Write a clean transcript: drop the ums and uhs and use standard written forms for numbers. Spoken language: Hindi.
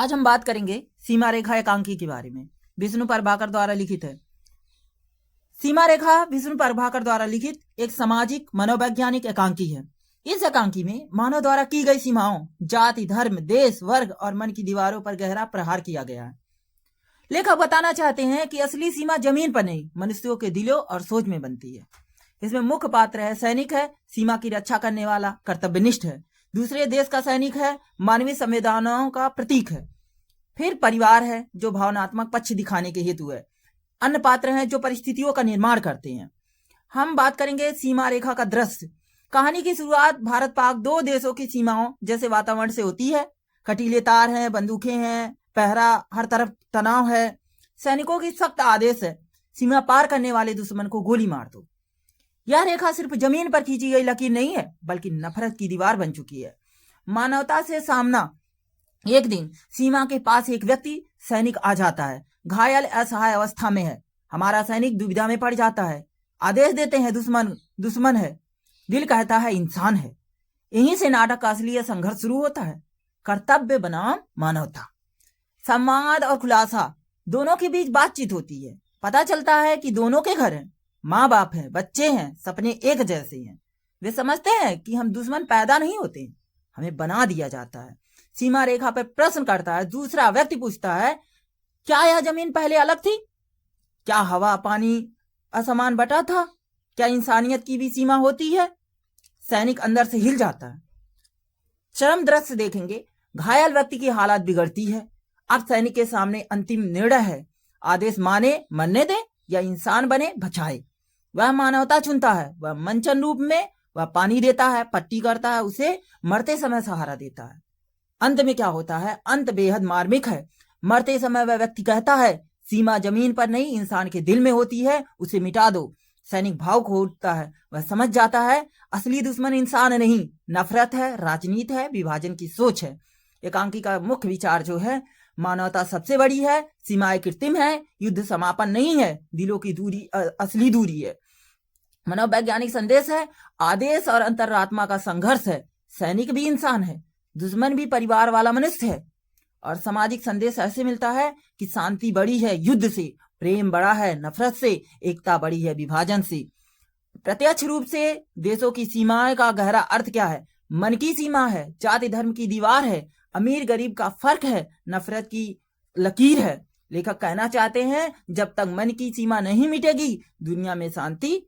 आज हम बात करेंगे सीमा रेखा एकांकी के बारे में। विष्णु प्रभाकर द्वारा लिखित है। सीमा रेखा विष्णु प्रभाकर द्वारा लिखित एक सामाजिक मनोवैज्ञानिक एकांकी है। इस एकांकी में मानव द्वारा की गई सीमाओं, जाति, धर्म, देश, वर्ग और मन की दीवारों पर गहरा प्रहार किया गया है। लेखक बताना चाहते हैं कि असली सीमा जमीन पर नहीं, मनुष्यों के दिलों और सोच में बनती है। इसमें मुख्य पात्र है सैनिक है, सीमा की रक्षा करने वाला, कर्तव्यनिष्ठ है। दूसरे देश का सैनिक है, मानवीय संवेदनाओं का प्रतीक है। फिर परिवार है, जो भावनात्मक पक्ष दिखाने के हेतु है। अन्य पात्र हैं जो परिस्थितियों का निर्माण करते हैं। हम बात करेंगे सीमा रेखा का दृश्य। कहानी की शुरुआत भारत पाक दो देशों की सीमाओं जैसे वातावरण से होती है। कटीले तार हैं, बंदूकें हैं, पहरा, हर तरफ तनाव है। सैनिकों की सख्त आदेश है, सीमा पार करने वाले दुश्मन को गोली मार दो। यह रेखा सिर्फ जमीन पर खींची गई लकीर नहीं है, बल्कि नफरत की दीवार बन चुकी है। मानवता से सामना। एक दिन सीमा के पास एक व्यक्ति सैनिक आ जाता है, घायल असहाय अवस्था में है। हमारा सैनिक दुविधा में पड़ जाता है। आदेश देते हैं दुश्मन है, दिल कहता है इंसान है। यहीं से नाटक का असली संघर्ष शुरू होता है। कर्तव्य बनाम मानवता। संवाद और खुलासा, दोनों के बीच बातचीत होती है। पता चलता है कि दोनों के घर हैं, माँ बाप है, बच्चे हैं, सपने एक जैसे हैं। वे समझते हैं कि हम दुश्मन पैदा नहीं होते, हमें बना दिया जाता है। सीमा रेखा पर प्रश्न करता है, दूसरा व्यक्ति पूछता है, क्या यह जमीन पहले अलग थी? क्या हवा पानी असमान बटा था? क्या इंसानियत की भी सीमा होती है? सैनिक अंदर से हिल जाता है। चरम दृश्य देखेंगे, घायल व्यक्ति की हालत बिगड़ती है। अब सैनिक के सामने अंतिम निर्णय है, आदेश माने मरने दे या इंसान बने बचाए। वह मानवता चुनता है, वह मंचन रूप में वह पानी देता है, पट्टी करता है, उसे मरते समय सहारा देता है। अंत में क्या होता है? अंत बेहद मार्मिक है। मरते समय वह व्यक्ति कहता है, सीमा जमीन पर नहीं इंसान के दिल में होती है, उसे मिटा दो। सैनिक भाव खो उठता है, वह समझ जाता है असली दुश्मन इंसान नहीं, नफरत है, राजनीति है, विभाजन की सोच है। एकांकी का मुख्य विचार जो है, मानवता सबसे बड़ी है, सीमाएं कृत्रिम है, युद्ध समापन नहीं है, दिलों की दूरी असली दूरी है। मनोवैज्ञानिक संदेश है, आदेश और अंतरात्मा का संघर्ष है। सैनिक भी इंसान है, दुश्मन भी परिवार वाला मनुष्य है। और सामाजिक संदेश ऐसे मिलता है कि शांति बड़ी है युद्ध से, प्रेम बड़ा है नफरत से, एकता बड़ी है विभाजन से। प्रत्यक्ष रूप से देशों की सीमाएं का गहरा अर्थ क्या है? मन की सीमा है, जाति धर्म की दीवार है, अमीर गरीब का फर्क है, नफरत की लकीर है। लेखक कहना चाहते हैं, जब तक मन की सीमा नहीं मिटेगी, दुनिया में शांति